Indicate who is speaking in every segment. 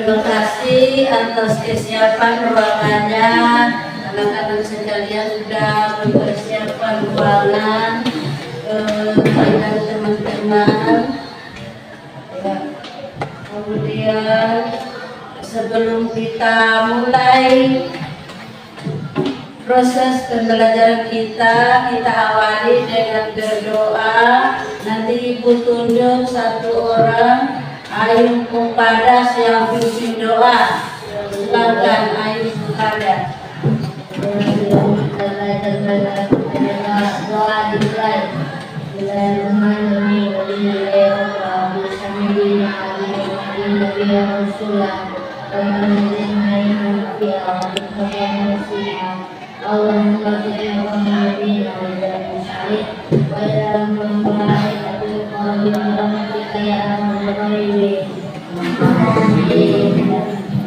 Speaker 1: Terima kasih atas kesiapan ruangannya. Anak-anak sekalian sudah mempersiapkan ruangan dengan teman-teman. Ya. Kemudian sebelum kita mulai proses pembelajaran kita awali dengan berdoa. Nanti Ibu tunjuk satu orang Ayu Mukadas yang pimpin doa. Silakan Ayu Mukadas. Doa dimulai.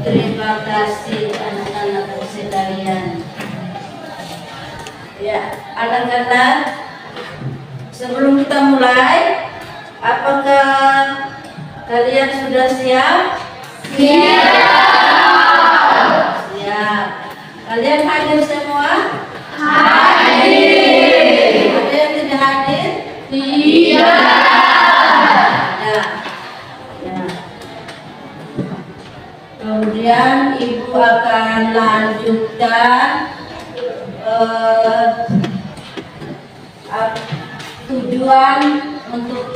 Speaker 1: Terima kasih anak-anak sekalian. Ya, anak-anak, sebelum kita mulai, apakah kalian sudah siap? Siap. Kalian hadir semua? Hadir. Ada yang tidak hadir? Tidak. Kemudian Ibu akan lanjutkan tujuan untuk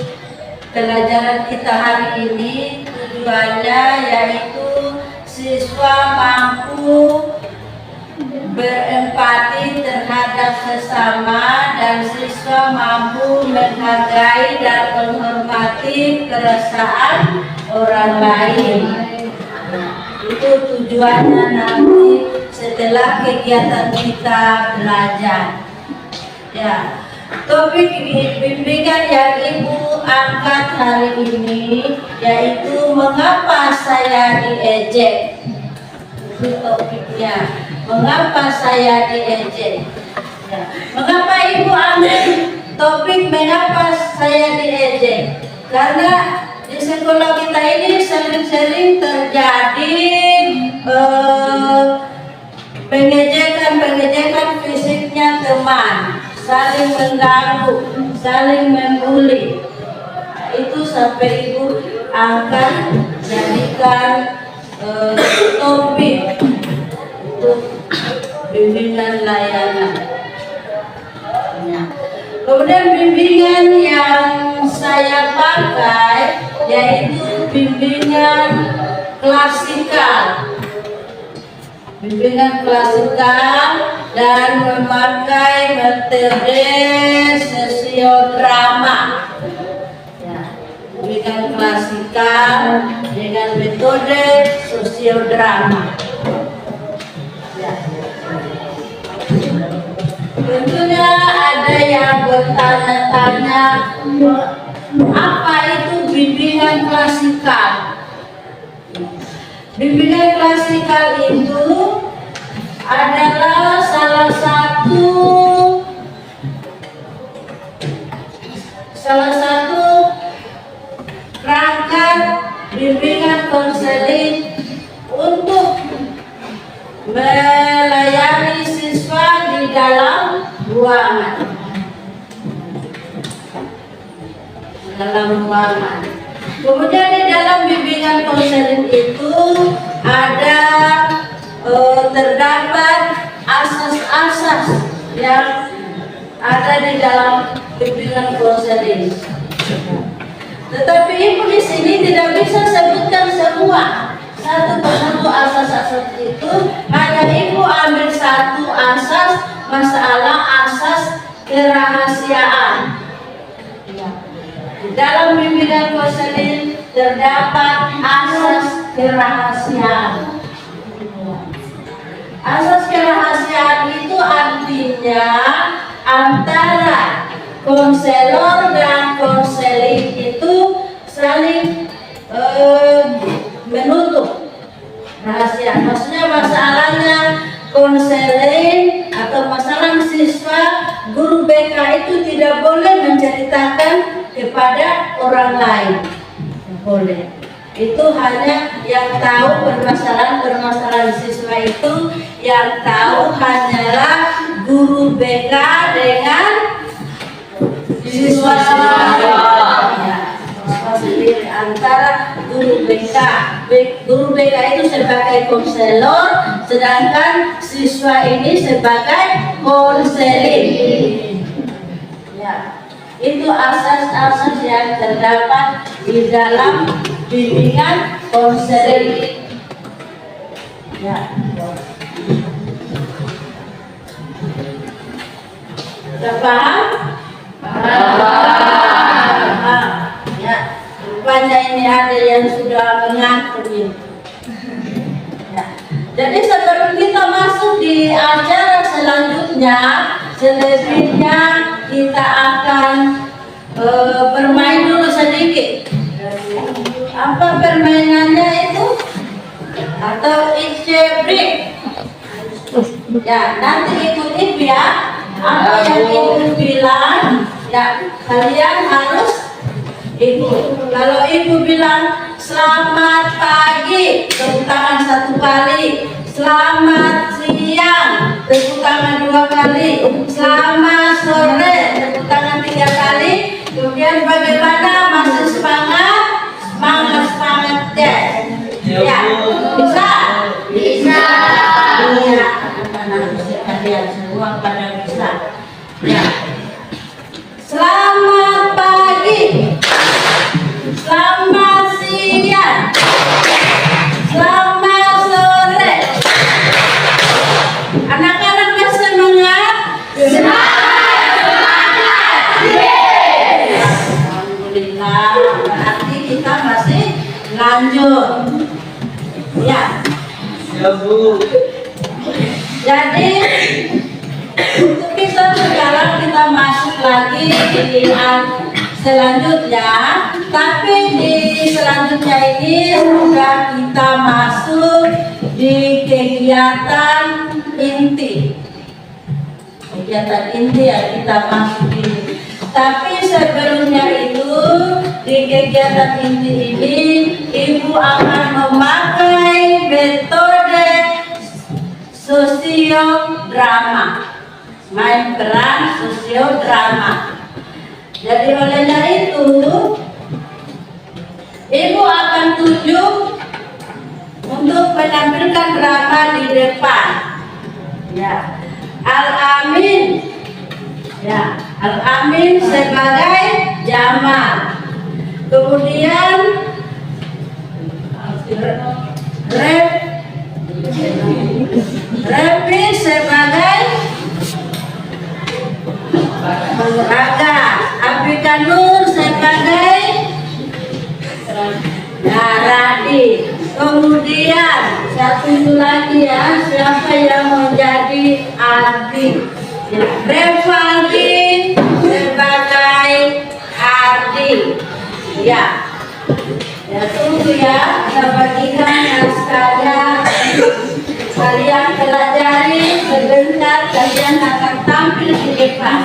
Speaker 1: pelajaran kita hari ini. Tujuannya yaitu siswa mampu berempati terhadap sesama dan siswa mampu menghargai dan menghormati perasaan orang lain. Itu tujuannya nanti setelah kegiatan kita belajar. Ya, topik bimbingan yang Ibu angkat hari ini yaitu mengapa saya diejek. Itu topiknya, mengapa saya diejek. Ya. Mengapa Ibu ambil topik mengapa saya diejek? Karena di sekolah kita ini sering-sering terjadi pengejekan fisiknya teman, saling mengganggu, saling membuli. Itu sampai Ibu akan jadikan topik untuk bimbingan layanan. Ya. Kemudian bimbingan yang saya pakai yaitu bimbingan klasikal. Bimbingan klasikal dan memakai metode sosiodrama. Ya, bimbingan klasikal dengan metode sosiodrama. Ya. Tentunya ada yang bertanya-tanya, apa itu bimbingan klasikal? Bimbingan klasikal itu adalah salah satu perangkat bimbingan konseling untuk melayani siswa di dalam ruangan. Kemudian di dalam bimbingan konseling itu ada terdapat asas-asas yang ada di dalam bimbingan konseling. Tetapi Ibu di sini tidak bisa sebutkan semua satu persatu asas-asas itu. Hanya Ibu ambil satu asas, masalah asas kerahasiaan. Di dalam bimbingan konseling terdapat asas kerahasiaan. Asas kerahasiaan itu artinya antara konselor dan konseling itu saling menutup rahasia. Maksudnya masalahnya konseling atau masalah siswa, guru BK itu tidak boleh menceritakan kepada orang lain. Boleh. Itu hanya yang tahu permasalahan siswa itu, yang tahu hanyalah guru BK dengan siswa-siswa. Ya, siswa sendiri antara guru BK. Guru BK itu sebagai konselor, sedangkan siswa ini sebagai konseling. Ya, itu asas-asas yang terdapat di dalam bimbingan konseling. Ya. Sudah paham? Paham. Ya. Rupanya ini ada yang sudah mengantuk ini. Ya. Jadi sebelum kita masuk di acara selanjutnya, selebihnya kita akan bermain dulu sedikit. Apa permainannya itu? Atau it's a break? Ya, nanti ikut Ibu ya. Apa yang Ibu bilang, ya kalian harus ikut. Kalau Ibu bilang selamat pagi, tepuk tangan 1 kali. Selamat siang, tepuk tangan 2 kali. Selamat sore, tepuk tangan 3 kali. Kemudian bagaimana, masih semangat? Semangat deh. Ya, bisa? Bisa. Iya, kalian semua pada bisa. Ya. Selamat pagi. Selamat siang. Selamat sore. Anak-anak masih semangat? Alhamdulillah, berarti kita masih lanjut. Ya. Ya, Bu. Jadi untuk kita sekarang kita masuk lagi di selanjutnya, tapi di selanjutnya ini sudah kita masuk di kegiatan inti. Kegiatan inti yang kita masuk ini. Tapi sebelumnya itu di kegiatan inti ini Ibu akan memakai metode sosiodrama, main peran sosiodrama. Jadi olehnya itu Ibu akan tunjuk untuk menampilkan drama di depan. Ya, Al-Amin. Ya, Al-Amin sebagai Jamal. Kemudian Repi sebagai Raga. Abika Nur sebagai Radi. Kemudian satu lagi ya, siapa yang menjadi Ardi? Revaldi sebagai Ardi. Ya, ya tunggu ya, kita bagikan naskahnya. Kalian pelajari sebentar, kalian akan tampil di depan.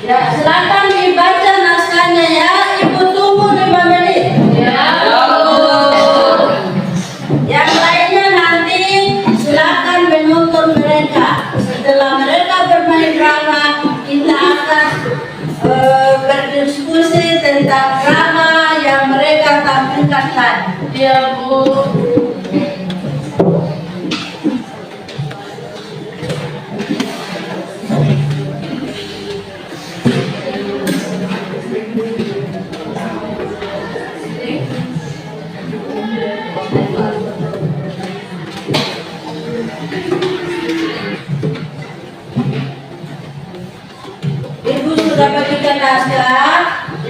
Speaker 1: Ya, silakan dibaca naskahnya ya. Ibu tunggu 5 menit. Ya. Yang lainnya nanti silakan menonton mereka. Setelah mereka bermain drama, kita akan berdiskusi tentang drama yang mereka tampilkan tadi. Ya, Bu.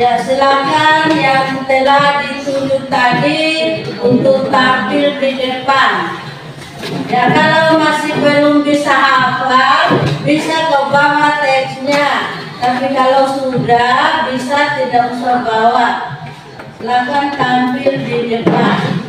Speaker 1: Ya, silakan yang telah ditunjuk tadi untuk tampil di depan. Ya, kalau masih belum bisa hafal, bisa ke bawah teksnya. Tapi kalau sudah, bisa tidak usah bawa. Silakan tampil di depan.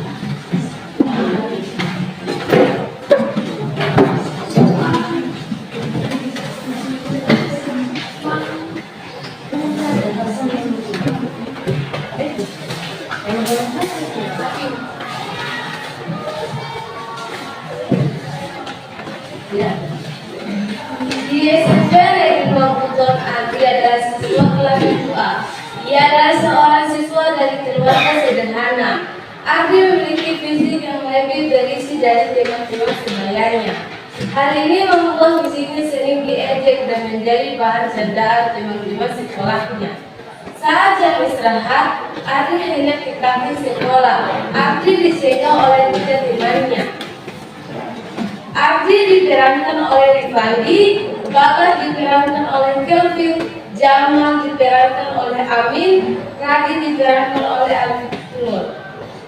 Speaker 2: Dia sebenarnya kelompok Adi adalah siswa kelas 2A. Ia adalah seorang siswa dari keluarga sederhana. Adi memiliki fisik yang lebih berisi dari tema-tema sebenarnya. Hal ini membuat fisiknya sering diejek dan menjadi bahan candaan teman-teman sekolahnya. Saat jam istirahat, Adi hanya ke kantin sekolah. Adi disegel oleh tiga temannya. Abdi diperankan oleh Rifandi, Bagas diperankan oleh Kelvin, Jamal diperankan oleh Amin, Radi diperankan oleh Alfitur,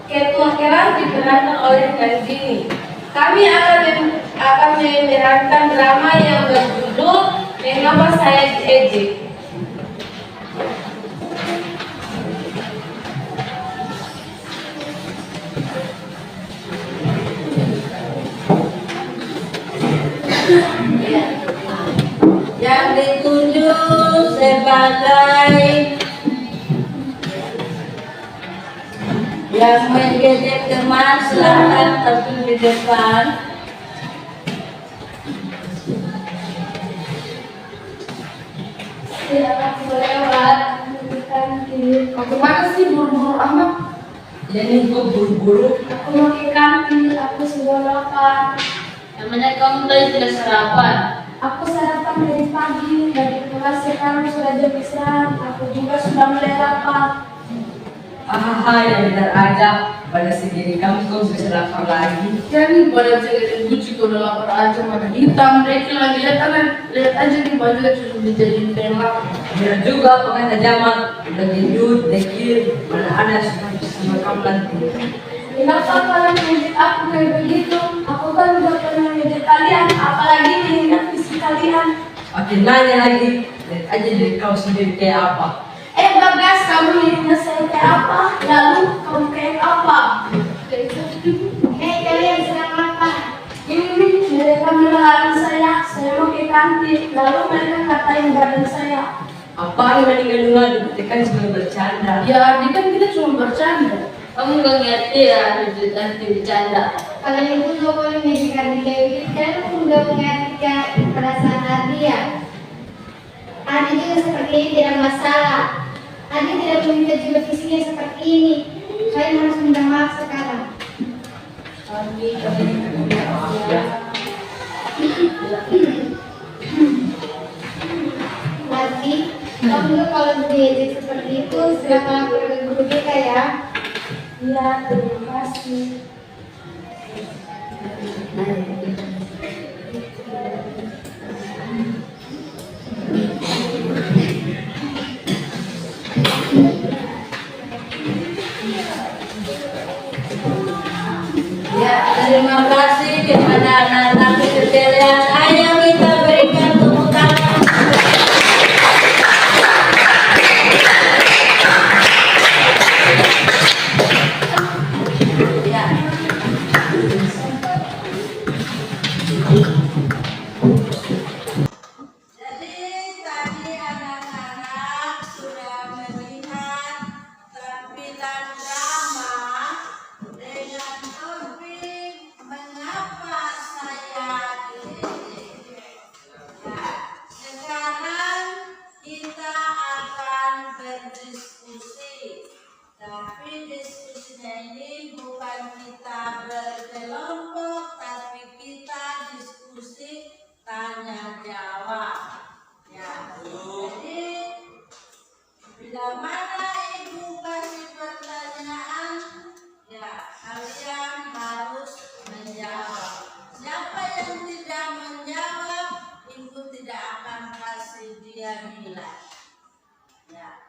Speaker 2: Ketua Kelas diperankan oleh Kanjini. Kami akan memerankan drama yang berjudul Mengapa Saya Diejek.
Speaker 1: Yang ditunjuk sebagai yang mengejek teman, silakan tampil di depan.
Speaker 2: Silakan lewat. Mau kemana sih buru-buru amat?
Speaker 1: Jadi kok buru-buru?
Speaker 2: Aku mau ke kantin, aku sudah lapar.
Speaker 3: Namanya kamu tadi tidak sarapan.
Speaker 2: Aku sarapan dari pagi, dari kelas sekarang sudah jam istirahat. Aku juga sudah mulai lapar.
Speaker 4: Yang benar aja. Pada segini kamu kok bisa lapar lagi.
Speaker 3: Jadi pada segala buci kau udah lapar aja mana hitam. Mereka lagi lihat aja di baju yang sudah dijadiin tembak.
Speaker 4: Benar juga kata Jamal. Udah gendut, dekil, mana ada sama kamu nanti.
Speaker 2: Kenapa kalian ngejek aku kayak begitu? Aku kan udah pernah ngejek kalian, apalagi mengingat visi kalian.
Speaker 4: Oke, nanya lagi. Lihat aja dari kau sendiri kayak apa.
Speaker 2: Bagas, kamu mengingat saya kayak apa? Lalu kamu kayak apa? Kalian sedang apa? Mereka melarang saya mau ke kantin. Lalu mereka ngatain badan saya.
Speaker 4: Apa yang meninggal kan cuma bercanda.
Speaker 3: Ya, ini kan kita cuma bercanda. Kamu gak ngerti ya, nanti bercanda.
Speaker 5: Kalian itu nggak boleh menjadikan Dewi dan nggak mengerti perasaan Adi ya. Adi juga seperti ini tidak masalah. Adi tidak meminta juga fisiknya seperti ini. Kalian harus minta maaf sekarang. Adi, kamu kalau diejek seperti itu silakan lapor ke guru kita ya.
Speaker 2: Ya, terima kasih.
Speaker 1: Ya, terima kasih kepada anak-anak sekalian. Ayo kita berikan tepuk tangan. Ya. Jadi tadi anak-anak sudah melihat tampilan drama dengan topik mengapa saya diejek. Ya, sekarang kita akan berdiskusi. Tapi diskusinya ini bukan kita berkelompok, tapi kita diskusi tanya jawab. Ya, jadi bila mana ibu kasih pertanyaan, ya kalian harus menjawab. Siapa yang tidak menjawab, ibu tidak akan kasih dia nilai. Ya.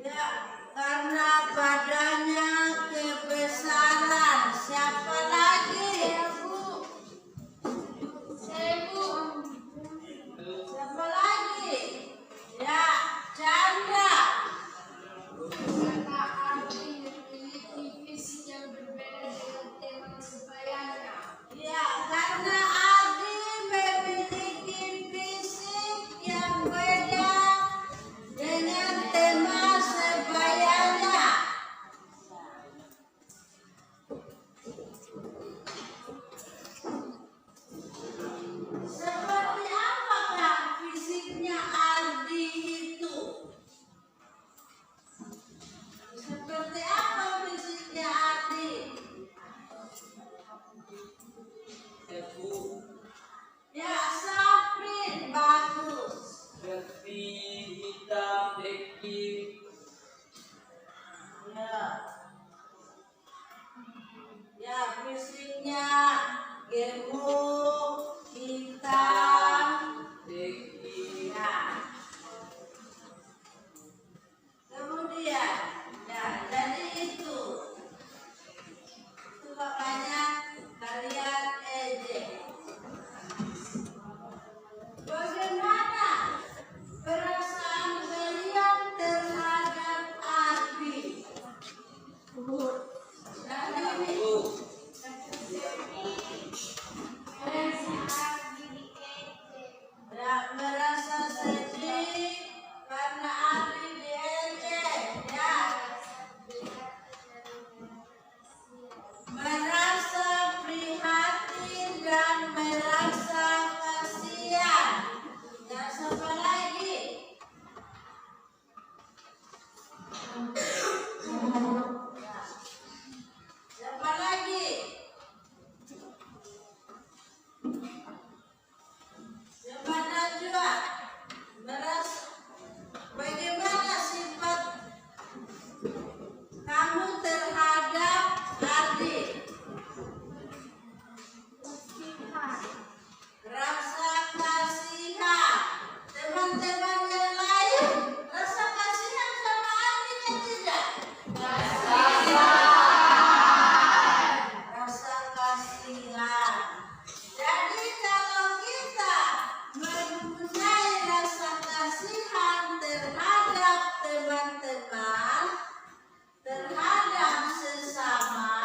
Speaker 1: Ya, karena padanya kebesaran. Siapa lagi? Siapa lagi? Ya, Chandra.
Speaker 5: Kata arti memiliki visi yang berbeda dengan tema sebayanya.
Speaker 1: Ya, karena Adi memiliki fisik yang beda dengan tema sebayanya. Seperti apakah fisiknya Adi itu? Seperti apa fisiknya Adi? Ya, Saprin, bagus.
Speaker 4: hitam, deki,
Speaker 1: Ya. Ya, fisiknya gemuk, hitam.
Speaker 4: deki,
Speaker 1: Ya. Kemudian, ya, jadi itu makanya kalian ejek. Bagaimana perasaan kalian terhadap Arbi? Dan ini merasa sedih karena Arbi diejek, ya. Merasa prihatin dan merasa kasihan. Dan siapa lagi? Siapa lagi? Siapa Najwa? Merasa bagaimana sifat kamu terhadap Ardi? Rasa kasihan. Teman-teman yang lain rasa kasihan sama Ardi kan tidak? Rasa kasihan. Jadi kalau kita mempunyai rasa kasihan terhadap teman-teman, terhadap sesama,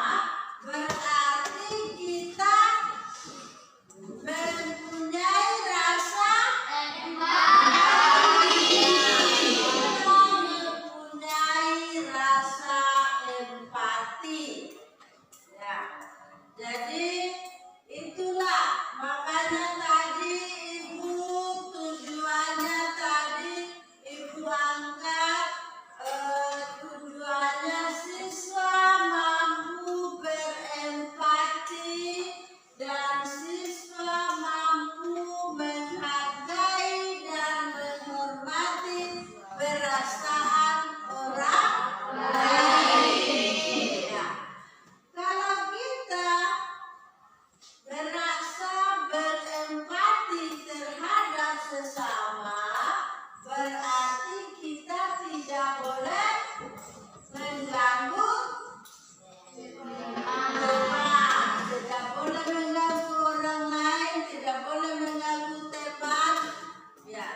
Speaker 1: berarti kita mempunyai rasa empati. Kita mempunyai rasa empati. Ya, jadi itulah makanya tadi Ibu tujuannya tadi Ibu angkat tujuannya siswa mampu berempati dan siswa mampu menghargai dan menghormati perasaan orang lain. Ya. Kalau kita merasa berempati terhadap sesama, berarti kita tidak boleh mengganggu teman, tidak boleh mengganggu orang lain, tidak boleh mengganggu teman, ya,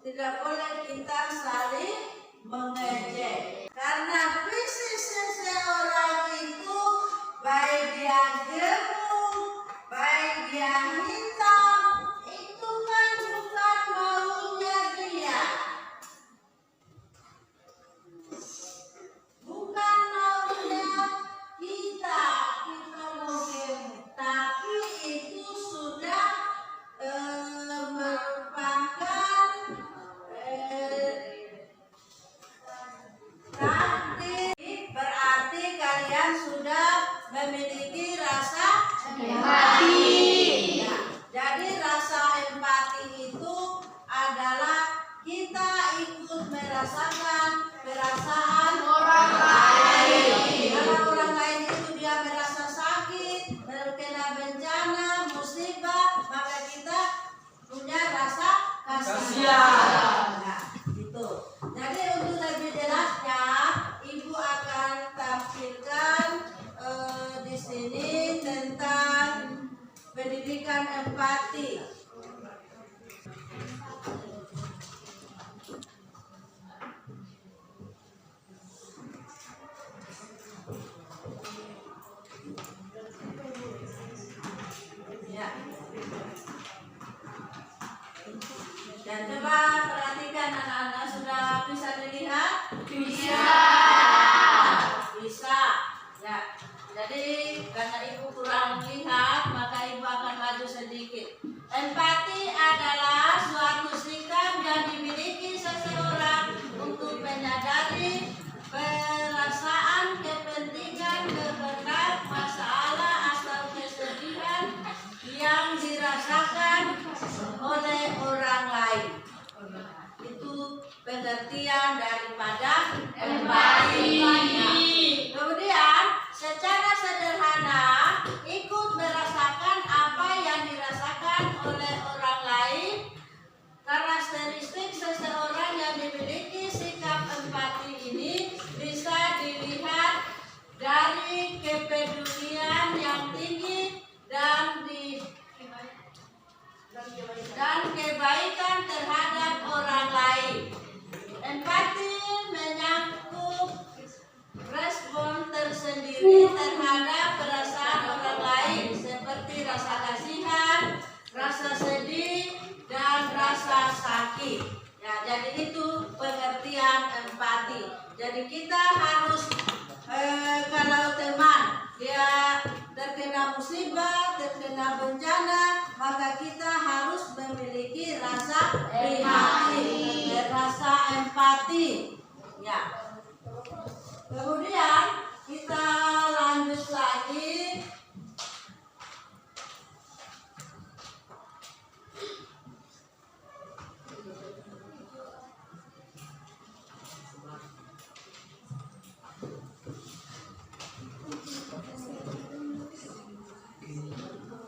Speaker 1: tidak boleh kita saling mengejek. Karena fisik seseorang itu baik dia gemuk, baik dia hitam, itu kan bukan maunya dia. Bukan maunya kita mau gemuk, tapi itu sudah merupakan takdir. Berarti kalian sudah memiliki rasa empati. Ya, jadi rasa empati itu adalah kita ikut merasakan perasaan orang lain. Kalau orang lain itu dia merasa sakit, terkena bencana, musibah, maka kita punya rasa kasihan. Nah, Bisa. Ya. Jadi karena ibu kurang lihat, maka ibu akan maju sedikit. Empati adalah suatu sikap yang dimiliki seseorang untuk menyadari perasaan, kepentingan, kehendak, masalah atau kesedihan yang dirasakan oleh orang lain. Itu pengertian daripada empati. Kemudian secara sederhana ikut merasakan apa yang dirasakan oleh orang lain. Karakteristik seseorang yang dimiliki sikap empati ini bisa dilihat dari kepedulian yang tinggi dan kebaikan terhadap orang lain. Empati menyangkut respon tersendiri terhadap perasaan orang lain seperti rasa kasihan, rasa sedih, dan rasa sakit. Ya, jadi itu pengertian empati. Jadi kita harus kalau teman dia terkena musibah, terkena bencana, maka kita harus memiliki rasa prihatin, rasa empati. Ya. Kemudian kita lanjut lagi.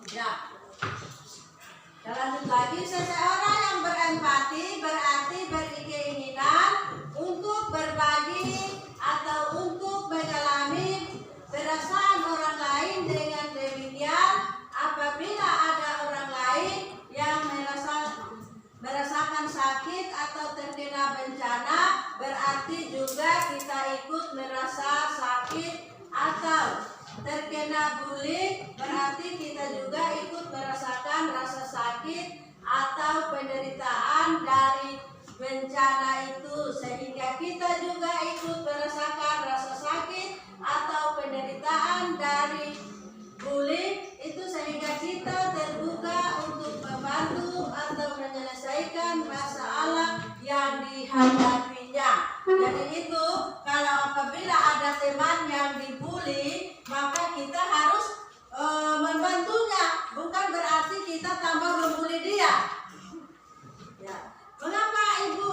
Speaker 1: Ya. Kita lanjut lagi. Seseorang yang berempati berarti berkeinginan untuk berbagi atau untuk mengalami perasaan orang lain. Dengan demikian, apabila ada orang lain yang merasakan sakit atau terkena bencana, berarti juga kita ikut merasa sakit. Atau terkena bullying, berarti kita juga ikut merasakan rasa sakit atau penderitaan dari bencana itu, sehingga kita juga ikut merasakan rasa sakit atau penderitaan dari bullying itu, sehingga kita terbuka untuk membantu atau menyelesaikan masalah yang dihadapinya. Jadi itu kalau apabila ada teman yang dibully, maka kita harus membantunya, bukan berarti kita tambah membuli dia. Ya. Mengapa ibu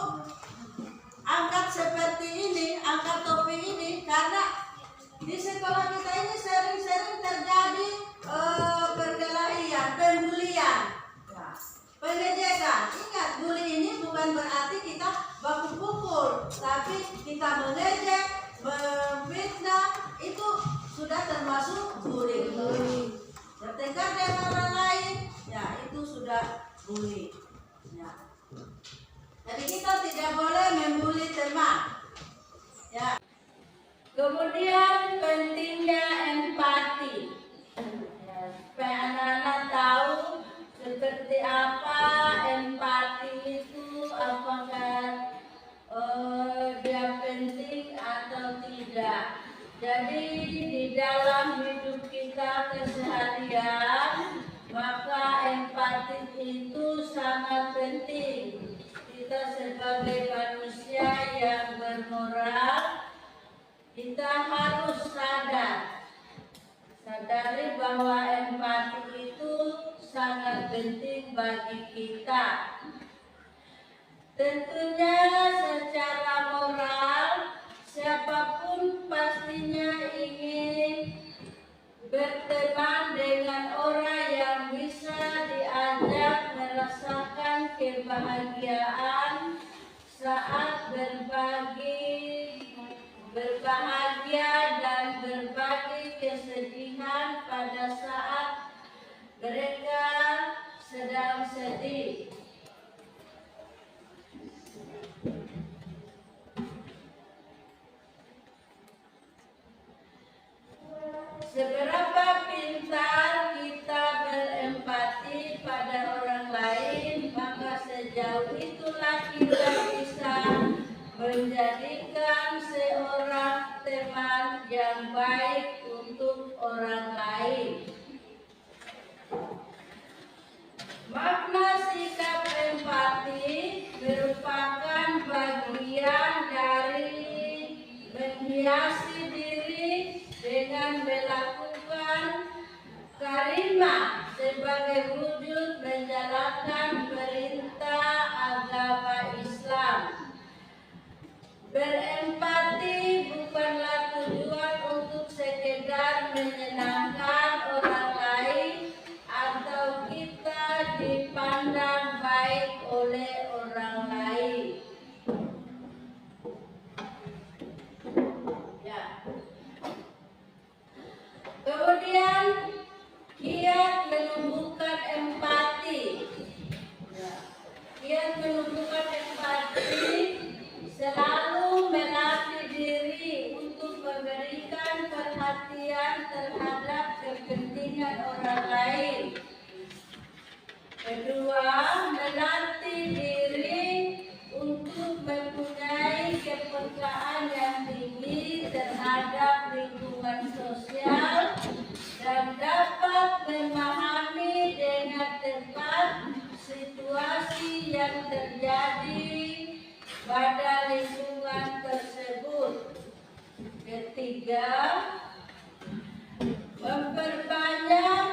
Speaker 1: angkat seperti ini, angkat topik ini? Karena di sekolah kita ini sering-sering terjadi perkelahian, pembulian, ya, pengejekan. Ingat, bully ini bukan berarti kita baku pukul, tapi kita mengejek, memfitnah, itu sudah termasuk bully. Bertengkar dengan orang lain, ya itu sudah bully. Ya. Jadi kita tidak boleh membuli teman. Ya. Kemudian pentingnya empati. Ya, supaya anak-anak tahu seperti apa empati itu, apakah dia penting atau tidak. Jadi di dalam hidup kita keseharian, maka empati itu sangat penting. Kita sebagai manusia yang bermoral, kita harus sadari bahwa empati itu sangat penting bagi kita. Tentunya secara moral, siapapun pastinya ingin berteman dengan orang yang bisa diajak merasakan kebahagiaan saat berbahagia dan berbagi kesedihan pada saat mereka sedang sedih. Seberapa pintar kita berempati pada orang lain, maka sejauh itulah kita bisa menjadikan seorang teman yang baik untuk orang lain. Makna sikap empati merupakan bagian dari menghiasi diri dengan melakukan karimah sebagai wujud menjalankan perintah agama Islam. Berempati bukanlah tujuan untuk sekedar menyenangkan orang lain atau kita dipandang baik oleh orang lain. Ya. Kemudian kiat menumbuhkan empati. Ya. Kiat menumbuhkan empati selalu melatih diri untuk memberikan perhatian terhadap kepentingan orang lain. Kedua, melatih diri untuk mempunyai kepekaan yang tinggi terhadap lingkungan sosial dan dapat memahami dengan tepat situasi yang terjadi pada lingkungan tersebut. Ketiga, memperbanyak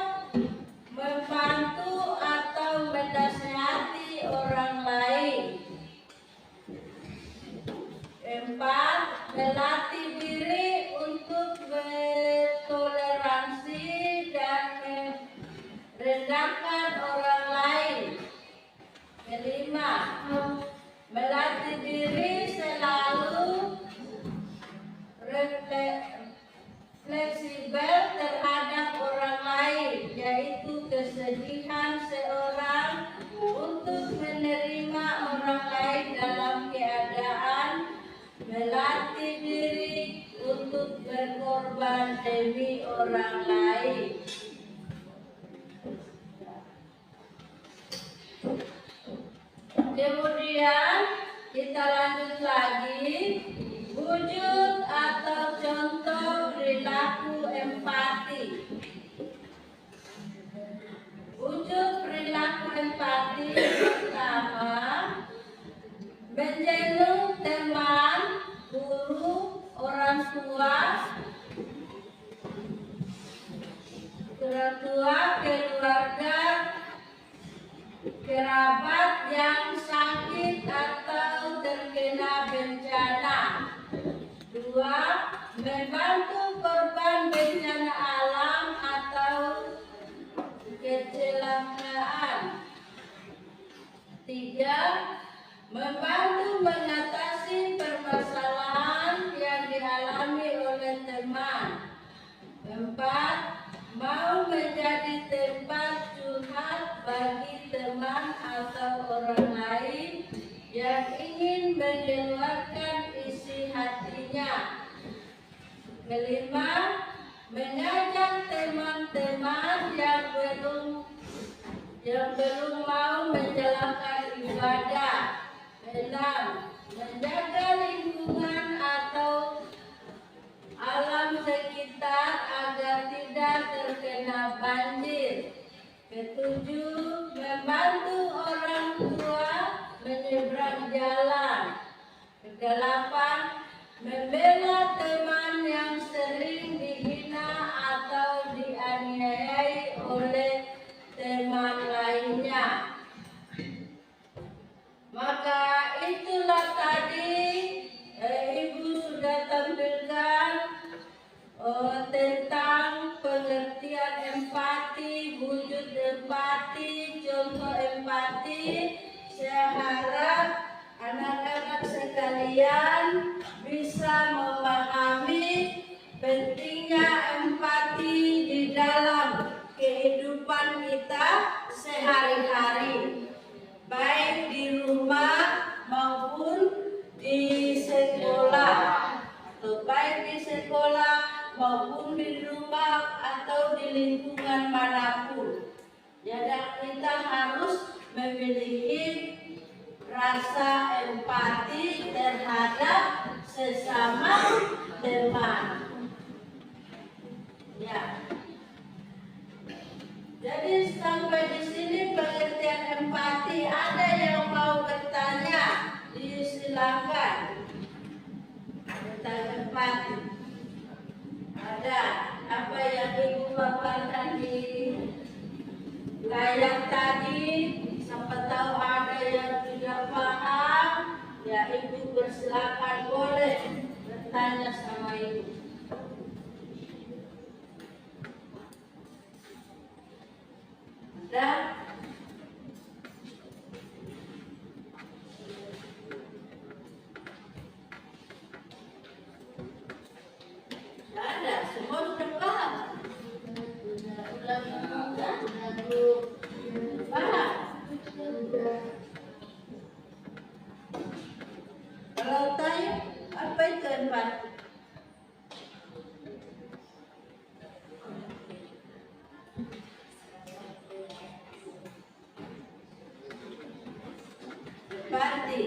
Speaker 1: membantu atau menasihati orang lain. Empat, melatih diri untuk bertoleransi dan merendahkan orang lain. Kelima, melatih diri selalu fleksibel terhadap orang lain, yaitu kesedihan seorang untuk menerima orang lain dalam keadaan melatih diri untuk berkorban demi orang lain. Kemudian kita lanjut lagi, wujud atau contoh perilaku empati. Wujud perilaku empati pertama, menjenguk teman, guru, orang tua, keluarga, kerabat yang sakit atau terkena bencana. Dua, membantu korban bencana alam atau kecelakaan. Tiga, membantu mengatasi permasalahan yang dialami oleh teman. Empat, mau menjadi tempat curhat bagi teman atau orang lain yang ingin mengeluarkan isi hatinya. Kelima, mengajak teman-teman yang belum mau menjalankan ibadah. Enam, menjaga lingkungan atau alam sekitar agar tidak terkena banjir. Ketujuh, membantu orang tua menyeberang jalan. Kedelapan, membela teman yang sering dihina atau dianiayai oleh teman lainnya. Maka itulah tadi Ibu sudah tampilkan tentang pengertian empati, wujud empati, contoh empati. Saya harap anak-anak sekalian bisa memahami pentingnya empati di dalam kehidupan kita sehari-hari, baik di rumah maupun di sekolah, atau baik di sekolah maupun di rumah atau di lingkungan manapun. Jadi kita harus memiliki rasa empati terhadap silakan. Tentang empati. Ada apa yang Ibu paparkan di layar tadi? Siapa tahu ada yang tidak paham, ya Ibu bersilakan boleh bertanya sama Ibu. Ada? Tidak ada, semua sudah paham. Paham? Kalau tanya, apa itu empati? Empati.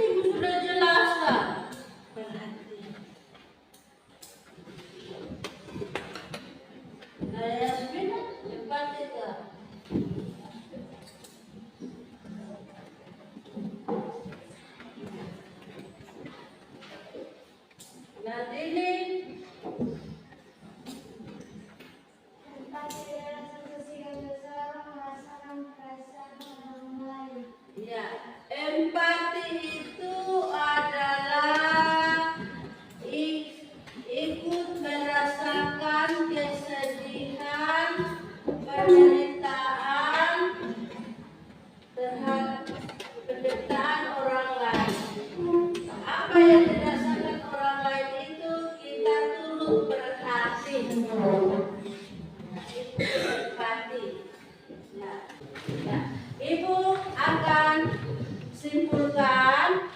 Speaker 1: Ibu sudah jelaskan. Saya Yasmin, empati ke. Nadine,
Speaker 5: Empati adalah sensasi yang seseorang merasakan perasaan orang lain.
Speaker 1: ya, empati itu adalah ikut merasakan kesedihan, penderitaan terhadap penderitaan orang lain. Apa yang dirasakan orang lain itu kita turut berhati. Itu empati. Ya. Ya. Ibu akan simpulkan,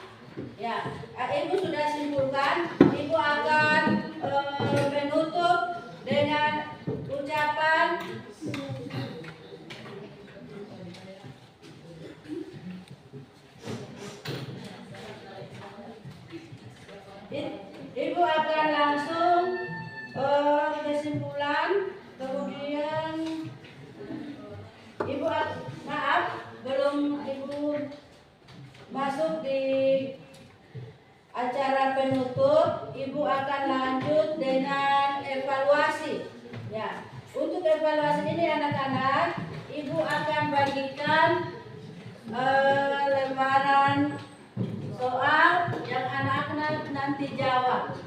Speaker 1: ya, Ibu sudah simpulkan. Ibu akan menutup dengan ucapan Ibu akan langsung kesimpulan, kemudian Ibu maaf belum Ibu masuk di acara penutup, Ibu akan lanjut dengan evaluasi. Ya, untuk evaluasi ini anak-anak, Ibu akan bagikan lembaran soal yang anak-anak nanti jawab.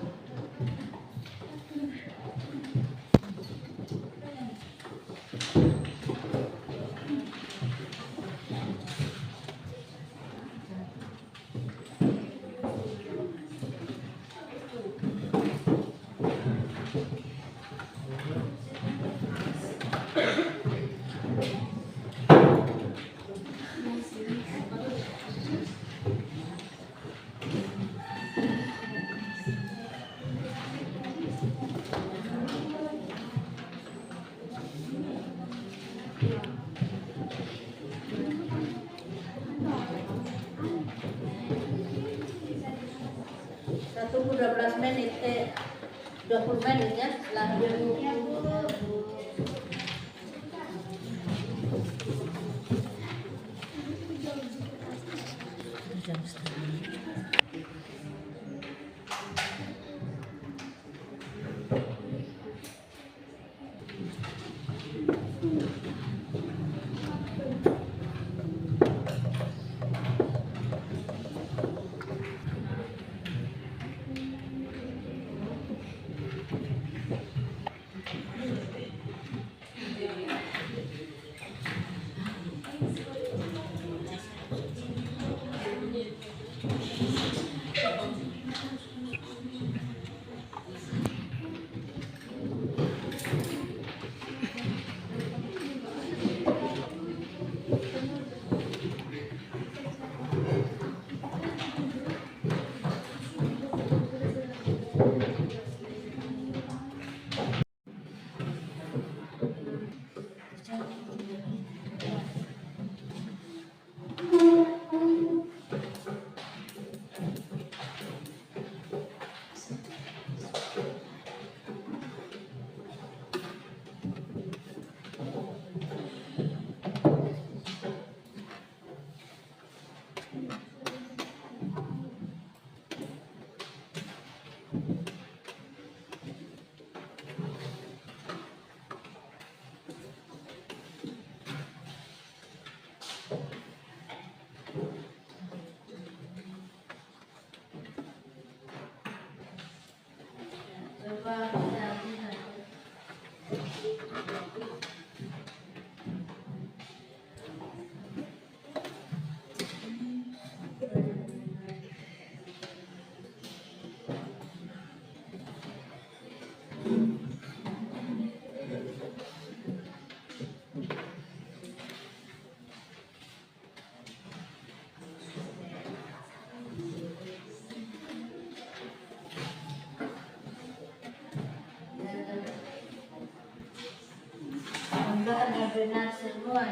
Speaker 1: Satu 12 menit, 20 menit ya, lanjut.
Speaker 5: Ya Bu.
Speaker 1: coba bisa. Semoga ada benar semua.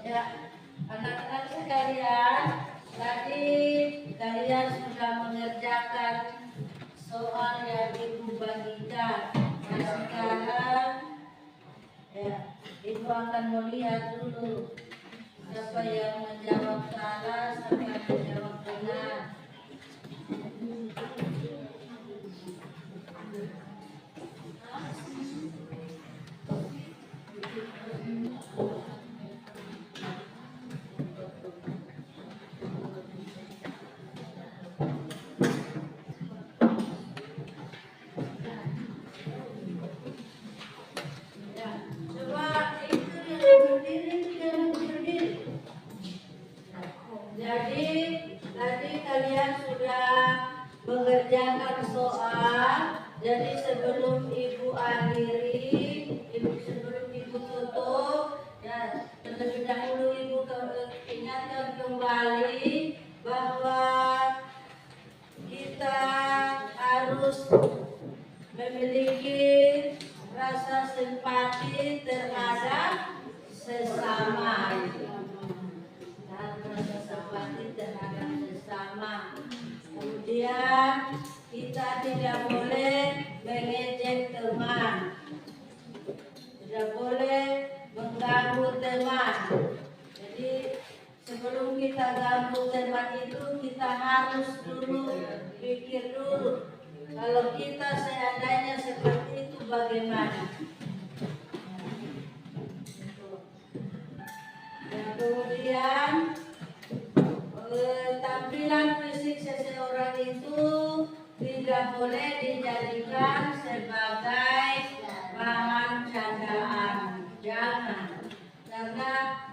Speaker 1: Ya, anak-anak sekalian, tadi kalian sudah mengerjakan soal yang ibu bagikan. Nah, sekarang ya, ibu akan melihat dulu siapa yang menjawab salah, siapa yang menjawab benar. Ya, coba itu yang berdiri, jangan berdiri. Jadi tadi kalian sudah mengerjakan soal. Jadi sebelum ibu akhiri, sebelum ibu tutup, ya terlebih dahulu ibu ingatkan kembali bahwa kita harus memiliki rasa simpati terhadap sesama. Dan rasa simpati terhadap sesama. Kemudian kita tidak boleh mengejek teman, tidak boleh mengganggu teman. Jadi sebelum kita ganggu teman itu kita harus dulu pikir dulu. Kalau kita seandainya seperti itu bagaimana? Dan kemudian tampilan fisik seseorang itu tidak boleh dijadikan sebagai bahan candaan. Jangan. Karena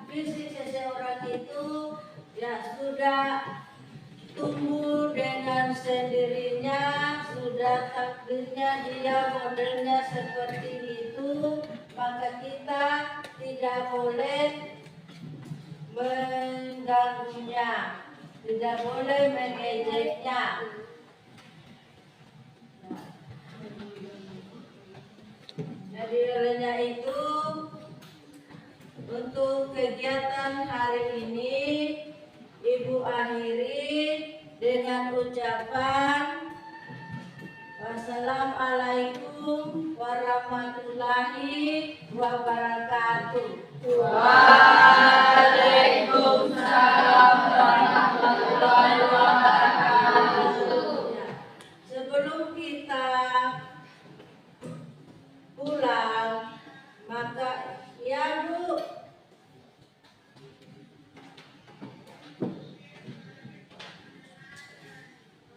Speaker 1: fisik seseorang itu ya sudah tumbuh dengan sendirinya, sudah takdirnya dia modelnya seperti itu, maka kita tidak boleh mengganggunya, tidak boleh mengejeknya. Jadi olehnya itu untuk kegiatan hari ini Ibu akhiri dengan ucapan Wassalamualaikum warahmatullahi wabarakatuh.
Speaker 3: Waalaikumsalam warahmatullahi wabarakatuh.
Speaker 1: Sebelum kita pulang, maka ya Bu,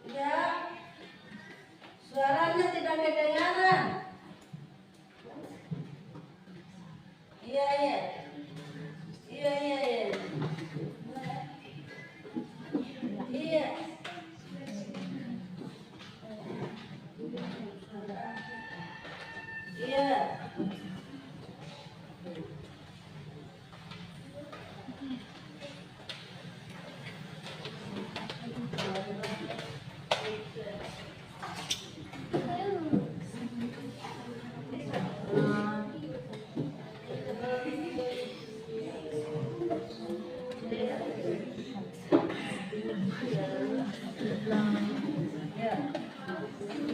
Speaker 1: ya suaranya tidak kedengaran. Iya iya iya iya iya iya. Iya. Ya.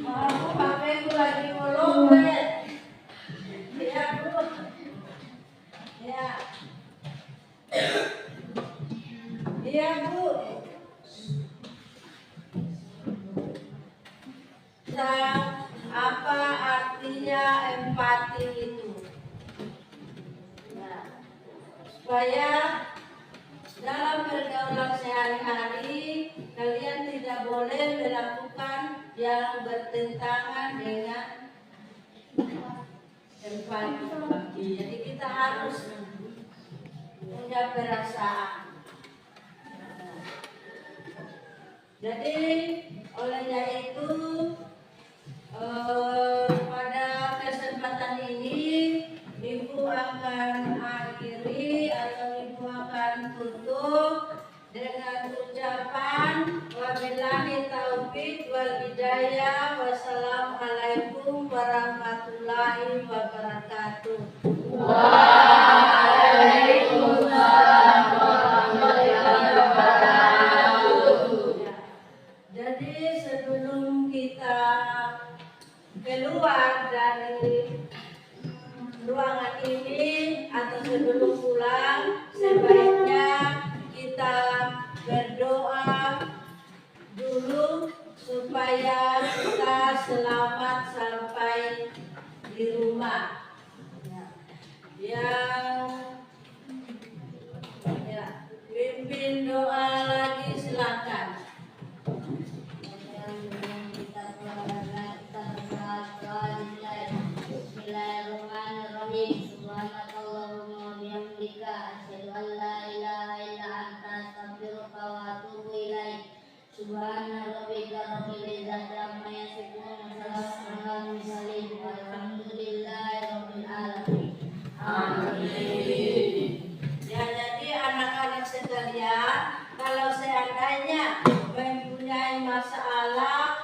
Speaker 1: Aku HP-ku lagi ngelowet. Iya Bu. Ya. Iya Bu. Tentang apa artinya empati itu? Nah, supaya dalam pergaulan sehari-hari kalian tidak boleh melakukan yang bertentangan dengan empati. Jadi kita harus punya perasaan. Jadi olehnya itu pada kesempatan ini Ibu akan akhiri atau Ibu akan tutup dengan ucapan wabillahi taufik wal hidayah. Wassalamualaikum warahmatullahi wabarakatuh.
Speaker 3: Waalaikumsalam warahmatullahi wabarakatuh.
Speaker 1: Jadi sebelum kita keluar dari ruangan ini atau sebelum pulang, sebaiknya kita berdoa dulu supaya kita selamat sampai di rumah. Yang pimpin doa lagi silakan.
Speaker 5: Bismillahirrahmanirrahim. Subhanakallahumma wa bihamdika asyhadu an la ilaha illa anta astaghfiruka wa atubu ilaik. Subhana rabbika rabbil izzati amma yasifun wa salamun alal mursalin walhamdulillahi rabbil alamin.
Speaker 3: Amin.
Speaker 1: Ya, jadi anak-anak sekalian, kalau seandainya mempunyai masalah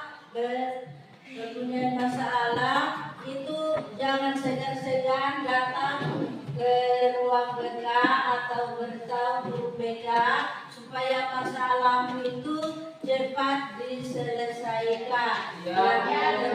Speaker 1: itu jangan segan-segan datang ke ruang BK atau beritahu guru BK supaya masalahmu itu cepat diselesaikan.
Speaker 3: Ya,
Speaker 1: Ya,